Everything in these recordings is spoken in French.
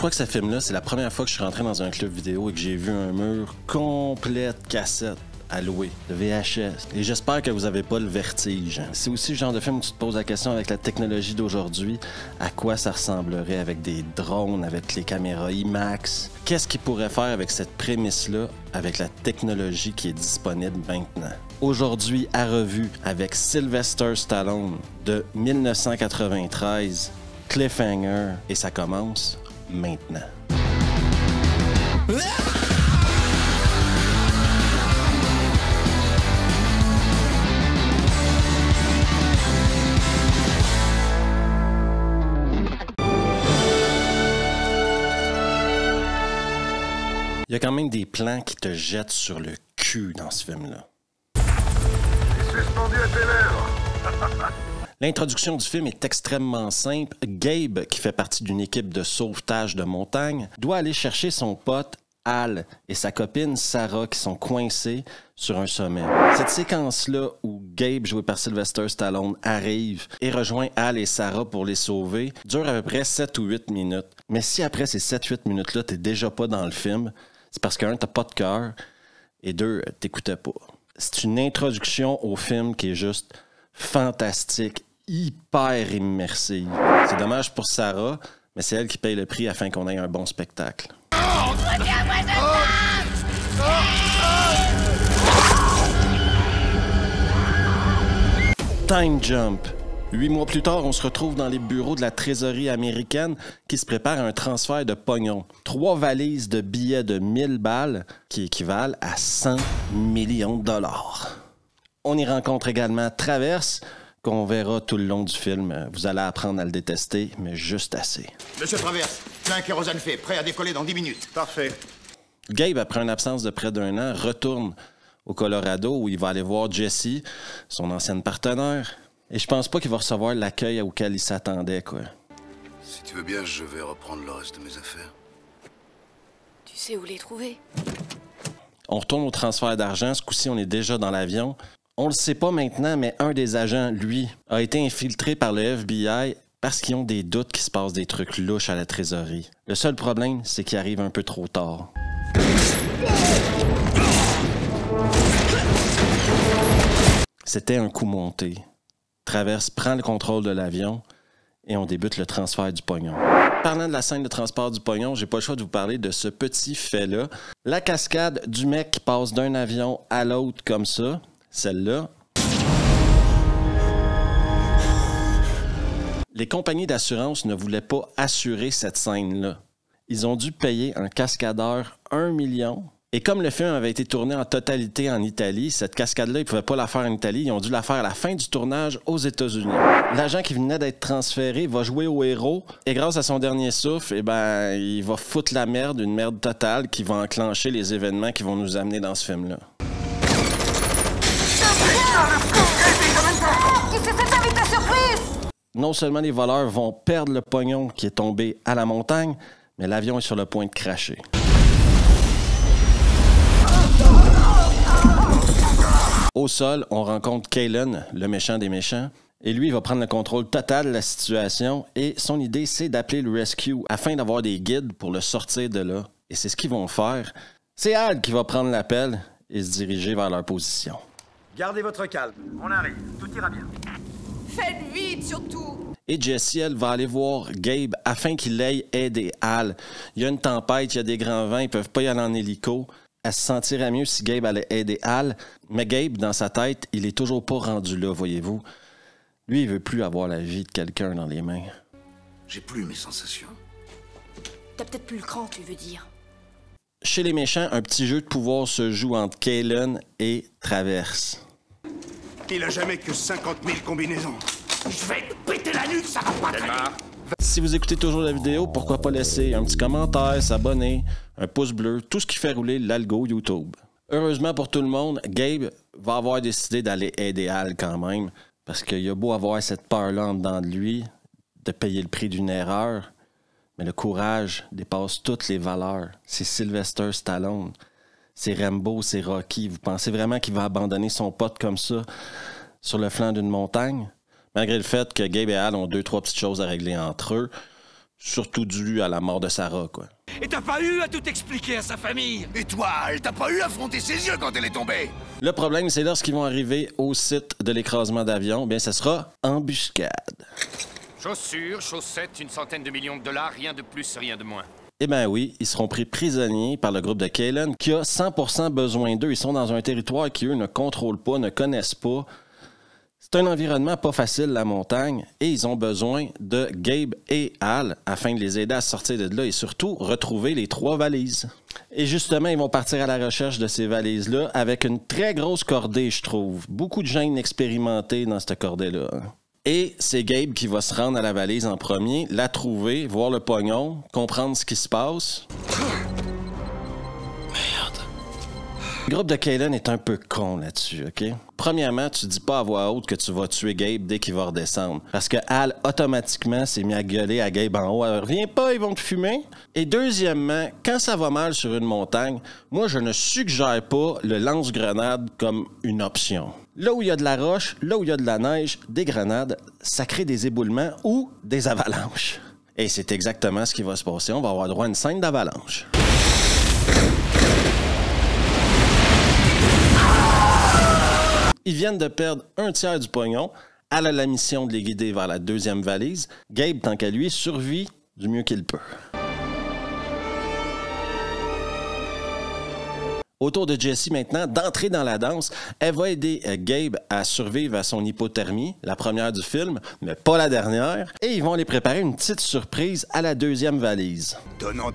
crois que ce film-là, c'est la première fois que je suis rentré dans un club vidéo et que j'ai vu un mur complet de cassettes à louer, de VHS. Et j'espère que vous n'avez pas le vertige. C'est aussi le genre de film où tu te poses la question avec la technologie d'aujourd'hui, à quoi ça ressemblerait avec des drones, avec les caméras IMAX. Qu'est-ce qu'il pourrait faire avec cette prémisse-là, avec la technologie qui est disponible maintenant? Aujourd'hui, à revue, avec Sylvester Stallone de 1993, Cliffhanger, et ça commence maintenant. Il y a quand même des plans qui te jettent sur le cul dans ce film-là. Suspendu à tes lèvres. L'introduction du film est extrêmement simple. Gabe, qui fait partie d'une équipe de sauvetage de montagne, doit aller chercher son pote Al et sa copine Sarah qui sont coincés sur un sommet. Cette séquence-là où Gabe, joué par Sylvester Stallone, arrive et rejoint Al et Sarah pour les sauver dure à peu près 7 ou 8 minutes. Mais si après ces 7-8 minutes-là, t'es déjà pas dans le film, c'est parce que, un, t'as pas de cœur, et deux, t'écoutais pas. C'est une introduction au film qui est juste fantastique, hyper immersive. C'est dommage pour Sarah, mais c'est elle qui paye le prix afin qu'on ait un bon spectacle. Time jump. 8 mois plus tard, on se retrouve dans les bureaux de la trésorerie américaine qui se prépare à un transfert de pognon. 3 valises de billets de 1000 balles qui équivalent à 100 millions de dollars. On y rencontre également Traverse, qu'on verra tout le long du film. Vous allez apprendre à le détester, mais juste assez. Monsieur Traverse, plein kérosène fait, prêt à décoller dans 10 minutes. Parfait. Gabe, après une absence de près d'1 an, retourne au Colorado où il va aller voir Jesse, son ancienne partenaire. Et je pense pas qu'il va recevoir l'accueil auquel il s'attendait, quoi. Si tu veux bien, je vais reprendre le reste de mes affaires. Tu sais où les trouver? On retourne au transfert d'argent. Ce coup-ci, on est déjà dans l'avion. On le sait pas maintenant, mais un des agents, lui, a été infiltré par le FBI parce qu'ils ont des doutes qu'il se passe des trucs louches à la trésorerie. Le seul problème, c'est qu'il arrive un peu trop tard. C'était un coup monté. Traverse prend le contrôle de l'avion et on débute le transfert du pognon. Parlant de la scène de transport du pognon, j'ai pas le choix de vous parler de ce petit fait-là. La cascade du mec qui passe d'un avion à l'autre comme ça, celle-là. Les compagnies d'assurance ne voulaient pas assurer cette scène-là. Ils ont dû payer un cascadeur 1 million. Et comme le film avait été tourné en totalité en Italie, cette cascade-là, ils ne pouvaient pas la faire en Italie. Ils ont dû la faire à la fin du tournage aux États-Unis. L'agent qui venait d'être transféré va jouer au héros. Et grâce à son dernier souffle, il va foutre la merde, une merde totale qui va enclencher les événements qui vont nous amener dans ce film-là. Non seulement les voleurs vont perdre le pognon qui est tombé à la montagne, mais l'avion est sur le point de crasher. Au sol, on rencontre Kalen, le méchant des méchants, et lui, il va prendre le contrôle total de la situation, et son idée, c'est d'appeler le rescue afin d'avoir des guides pour le sortir de là. Et c'est ce qu'ils vont faire. C'est Al qui va prendre l'appel et se diriger vers leur position. Gardez votre calme. On arrive. Tout ira bien. Faites vite, surtout! Et Jessie, elle, va aller voir Gabe afin qu'il aille aider Al. Il y a une tempête, il y a des grands vents, ils peuvent pas y aller en hélico. Elle se sentirait mieux si Gabe allait aider Al. Mais Gabe, dans sa tête, il est toujours pas rendu là, voyez-vous. Lui, il veut plus avoir la vie de quelqu'un dans les mains. J'ai plus mes sensations. T'as peut-être plus le cran, tu veux dire. Chez les méchants, un petit jeu de pouvoir se joue entre Kalen et Traverse. Il a jamais que 50 000 combinaisons. Je vais te péter la nuque, ça va pas traîner. Si vous écoutez toujours la vidéo, pourquoi pas laisser un petit commentaire, s'abonner, un pouce bleu, tout ce qui fait rouler l'algo YouTube. Heureusement pour tout le monde, Gabe va avoir décidé d'aller aider Al quand même, parce qu'il a beau avoir cette peur-là en dedans de lui, de payer le prix d'une erreur, mais le courage dépasse toutes les valeurs. C'est Sylvester Stallone. C'est Rambo, c'est Rocky. Vous pensez vraiment qu'il va abandonner son pote comme ça sur le flanc d'une montagne? Malgré le fait que Gabe et Al ont 2-3 petites choses à régler entre eux, Surtout dû à la mort de Sarah, quoi. Et t'as pas eu à tout expliquer à sa famille? Et toi, elle t'a pas eu à fronter ses yeux quand elle est tombée? Le problème, c'est lorsqu'ils vont arriver au site de l'écrasement d'avion, bien, ça sera embuscade. Chaussures, chaussettes, 100 millions de dollars, rien de plus, rien de moins. Eh bien oui, ils seront pris prisonniers par le groupe de Kaylen qui a 100% besoin d'eux. Ils sont dans un territoire qui, eux, ne contrôlent pas, ne connaissent pas. C'est un environnement pas facile, la montagne, et ils ont besoin de Gabe et Al afin de les aider à sortir de là et surtout retrouver les 3 valises. Et justement, ils vont partir à la recherche de ces valises-là avec une très grosse cordée, je trouve. Beaucoup de gens inexpérimentés dans cette cordée-là. Et c'est Gabe qui va se rendre à la valise en premier, la trouver, voir le pognon, comprendre ce qui se passe. Merde. Le groupe de Kaylen est un peu con là-dessus, OK? Premièrement, tu dis pas à voix haute que tu vas tuer Gabe dès qu'il va redescendre. Parce que Al, automatiquement, s'est mis à gueuler à Gabe en haut. Reviens pas, ils vont te fumer. Et deuxièmement, quand ça va mal sur une montagne, moi, je ne suggère pas le lance-grenade comme une option. Là où il y a de la roche, là où il y a de la neige, des grenades, ça crée des éboulements ou des avalanches. Et c'est exactement ce qui va se passer. On va avoir droit à une scène d'avalanche. Ils viennent de perdre un tiers du pognon. Elle a la mission de les guider vers la 2e valise. Gabe, tant qu'à lui, survit du mieux qu'il peut. Autour de Jessie maintenant, d'entrer dans la danse, elle va aider Gabe à survivre à son hypothermie, la première du film, mais pas la dernière. Et ils vont les préparer une petite surprise à la 2e valise. Donnant.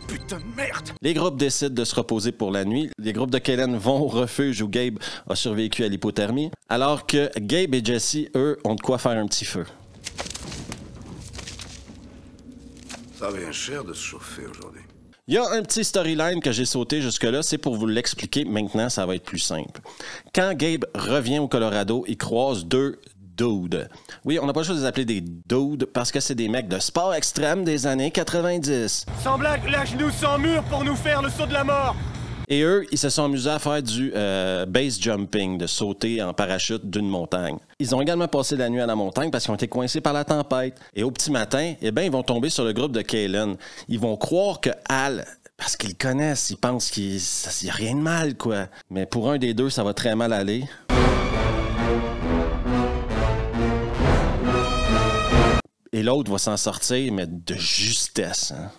Putain de merde! Les groupes décident de se reposer pour la nuit. Les groupes de Kaylen vont au refuge où Gabe a survécu à l'hypothermie, alors que Gabe et Jessie, eux, ont de quoi faire un petit feu. Ça vient cher de se chauffer aujourd'hui. Il y a un petit storyline que j'ai sauté jusque-là, c'est pour vous l'expliquer. Maintenant, ça va être plus simple. Quand Gabe revient au Colorado, il croise 2 dudes. Oui, on n'a pas le choix de les appeler des dudes parce que c'est des mecs de sport extrême des années 90. Sans blague, lâche nous sans mur pour nous faire le saut de la mort. Et eux, ils se sont amusés à faire du base jumping, de sauter en parachute d'une montagne. Ils ont également passé la nuit à la montagne parce qu'ils ont été coincés par la tempête. Et au petit matin, eh bien, ils vont tomber sur le groupe de Kaylen. Ils vont croire que Al, parce qu'ils le connaissent, ils pensent qu'il n'y a rien de mal, quoi. Mais pour un des deux, ça va très mal aller. Et l'autre va s'en sortir, mais de justesse, hein.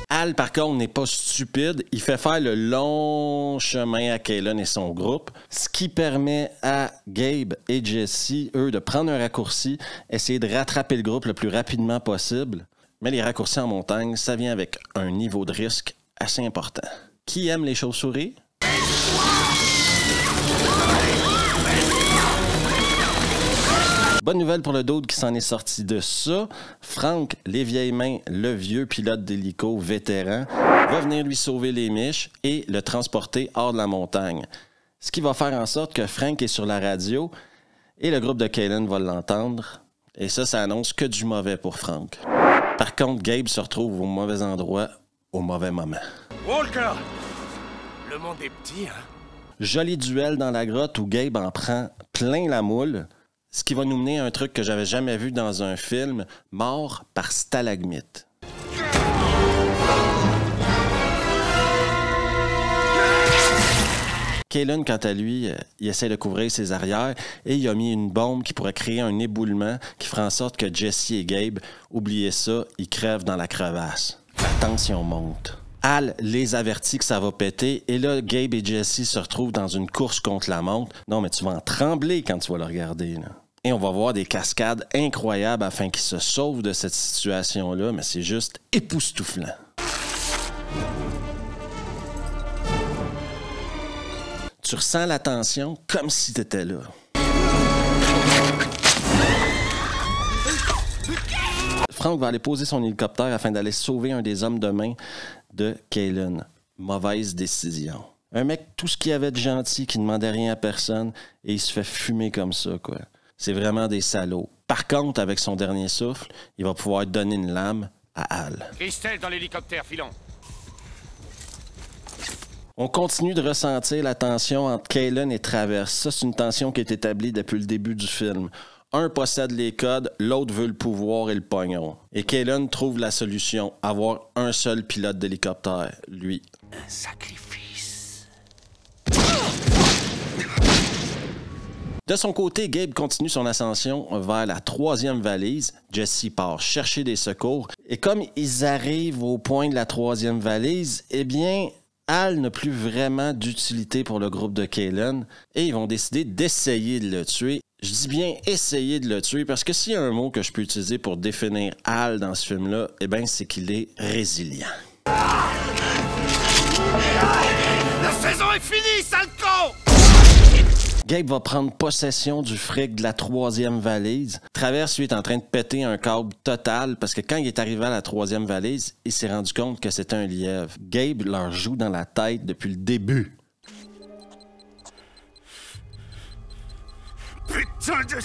Al, par contre, n'est pas stupide. Il fait faire le long chemin à Kaylen et son groupe, ce qui permet à Gabe et Jessie, eux, de prendre un raccourci, essayer de rattraper le groupe le plus rapidement possible. Mais les raccourcis en montagne, ça vient avec un niveau de risque assez important. Qui aime les chauves-souris? Bonne nouvelle pour le dude qui s'en est sorti de ça. Frank, les vieilles mains, le vieux pilote d'hélico vétéran, va venir lui sauver les miches et le transporter hors de la montagne. Ce qui va faire en sorte que Frank est sur la radio et le groupe de Kaylen va l'entendre. Et ça annonce que du mauvais pour Frank. Par contre, Gabe se retrouve au mauvais endroit, au mauvais moment. Walker! Le monde est petit, hein? Joli duel dans la grotte où Gabe en prend plein la moule. Ce qui va nous mener à un truc que j'avais jamais vu dans un film, mort par stalagmite. Kaylen, quant à lui, il essaie de couvrir ses arrières et il a mis une bombe qui pourrait créer un éboulement qui ferait en sorte que Jessie et Gabe, oubliez ça, ils crèvent dans la crevasse. La tension monte. Al les avertit que ça va péter et là, Gabe et Jessie se retrouvent dans une course contre la montre. Non, mais tu vas en trembler quand tu vas le regarder, là. Et on va voir des cascades incroyables afin qu'ils se sauvent de cette situation-là, mais c'est juste époustouflant. Tu ressens la tension comme si tu étais là. Frank va aller poser son hélicoptère afin d'aller sauver un des hommes de main de Kaylen. Mauvaise décision. Un mec, tout ce qu'il y avait de gentil, qui ne demandait rien à personne, et il se fait fumer comme ça, quoi. C'est vraiment des salauds. Par contre, avec son dernier souffle, il va pouvoir donner une lame à Al. Christelle dans l'hélicoptère, filons. On continue de ressentir la tension entre Kaylen et Traverse. Ça, c'est une tension qui est établie depuis le début du film. Un possède les codes, l'autre veut le pouvoir et le pognon. Et Kaylen trouve la solution, avoir un seul pilote d'hélicoptère, lui. Un sacrifice. De son côté, Gabe continue son ascension vers la 3e valise. Jesse part chercher des secours. Et comme ils arrivent au point de la 3e valise, eh bien, Al n'a plus vraiment d'utilité pour le groupe de Kaylen. Et ils vont décider d'essayer de le tuer. Je dis bien essayer de le tuer parce que s'il y a un mot que je peux utiliser pour définir Al dans ce film-là, eh bien, c'est qu'il est résilient. La saison est finie, sale con! Gabe va prendre possession du fric de la 3e valise. Traverse, lui, est en train de péter un câble total parce que quand il est arrivé à la 3e valise, il s'est rendu compte que c'était un lièvre. Gabe leur joue dans la tête depuis le début. Putain de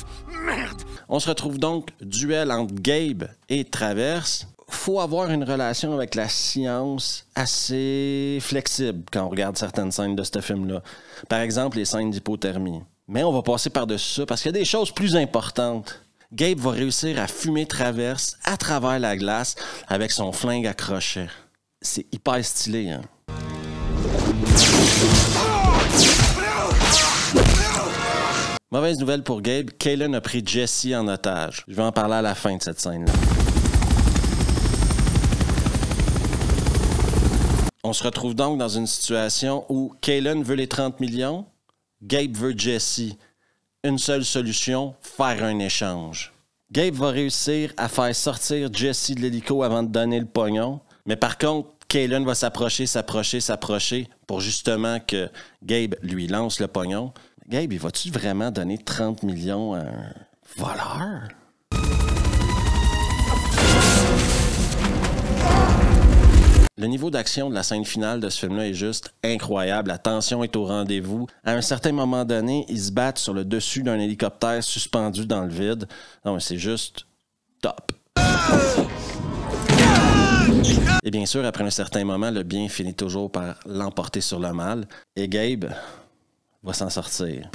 merde! On se retrouve donc duel entre Gabe et Traverse. Faut avoir une relation avec la science assez flexible quand on regarde certaines scènes de ce film-là. Par exemple, les scènes d'hypothermie. Mais on va passer par-dessus ça parce qu'il y a des choses plus importantes. Gabe va réussir à fumer Traverse à travers la glace avec son flingue à crochet. C'est hyper stylé, hein? Mauvaise nouvelle pour Gabe, Kaylen a pris Jesse en otage. Je vais en parler à la fin de cette scène-là. On se retrouve donc dans une situation où Kaylen veut les 30 millions, Gabe veut Jesse. Une seule solution, faire un échange. Gabe va réussir à faire sortir Jesse de l'hélico avant de donner le pognon, mais par contre, Kaylen va s'approcher pour justement que Gabe lui lance le pognon. Gabe, il va-tu vraiment donner 30 millions à un voleur? Le niveau d'action de la scène finale de ce film-là est juste incroyable. La tension est au rendez-vous. À un certain moment donné, ils se battent sur le dessus d'un hélicoptère suspendu dans le vide. Non, mais c'est juste top. Et bien sûr, après un certain moment, le bien finit toujours par l'emporter sur le mal. Et Gabe va s'en sortir.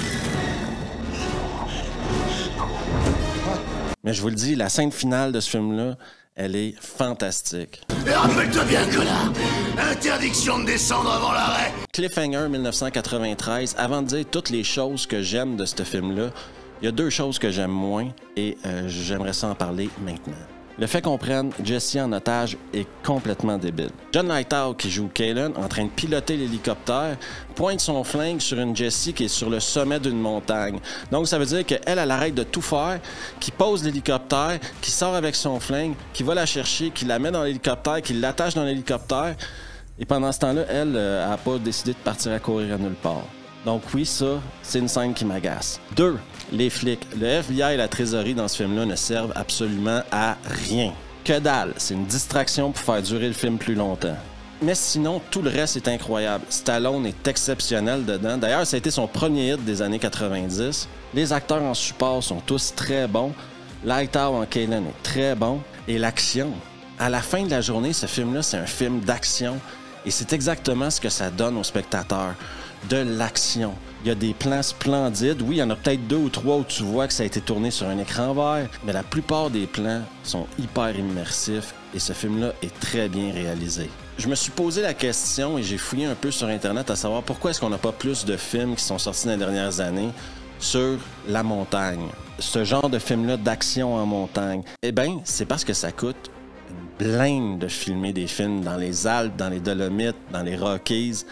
Mais je vous le dis, la scène finale de ce film-là, elle est fantastique. Et rappelle-toi bien, connard! Interdiction de descendre avant l'arrêt! Cliffhanger 1993, avant de dire toutes les choses que j'aime de ce film-là, il y a 2 choses que j'aime moins et j'aimerais ça en parler maintenant. Le fait qu'on prenne Jesse en otage est complètement débile. John Lithgow, qui joue Kaylen, en train de piloter l'hélicoptère, pointe son flingue sur une Jesse qui est sur le sommet d'une montagne. Donc ça veut dire qu'elle arrête de tout faire, qui pose l'hélicoptère, qui sort avec son flingue, qui va la chercher, qui la met dans l'hélicoptère, qui l'attache dans l'hélicoptère. Et pendant ce temps-là, elle n'a pas décidé de partir à courir à nulle part. Donc oui, ça, c'est une scène qui m'agace. 2. Les flics. Le FBI et la trésorerie dans ce film-là ne servent absolument à rien. Que dalle, c'est une distraction pour faire durer le film plus longtemps. Mais sinon, tout le reste est incroyable. Stallone est exceptionnel dedans. D'ailleurs, ça a été son premier hit des années 90. Les acteurs en support sont tous très bons. Lithgow en Kaylen est très bon. Et l'action. À la fin de la journée, ce film-là, c'est un film d'action. Et c'est exactement ce que ça donne aux spectateurs. De l'action. Il y a des plans splendides. Oui, il y en a peut-être 2 ou 3 où tu vois que ça a été tourné sur un écran vert, mais la plupart des plans sont hyper immersifs et ce film-là est très bien réalisé. Je me suis posé la question et j'ai fouillé un peu sur Internet à savoir pourquoi est-ce qu'on n'a pas plus de films qui sont sortis dans les dernières années sur la montagne. Ce genre de film-là d'action en montagne. Eh bien, c'est parce que ça coûte une blinde de filmer des films dans les Alpes, dans les Dolomites, dans les Rockies.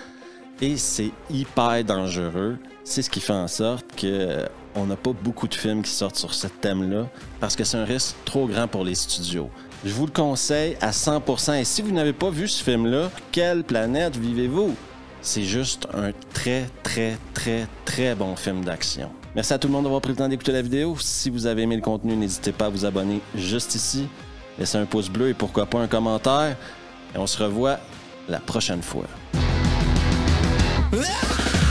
Et c'est hyper dangereux. C'est ce qui fait en sorte qu'on n'a pas beaucoup de films qui sortent sur ce thème-là parce que c'est un risque trop grand pour les studios. Je vous le conseille à 100%. Et si vous n'avez pas vu ce film-là, quelle planète vivez-vous? C'est juste un très, très, très, très bon film d'action. Merci à tout le monde d'avoir pris le temps d'écouter la vidéo. Si vous avez aimé le contenu, n'hésitez pas à vous abonner juste ici. Laissez un pouce bleu et pourquoi pas un commentaire. Et on se revoit la prochaine fois. Ah!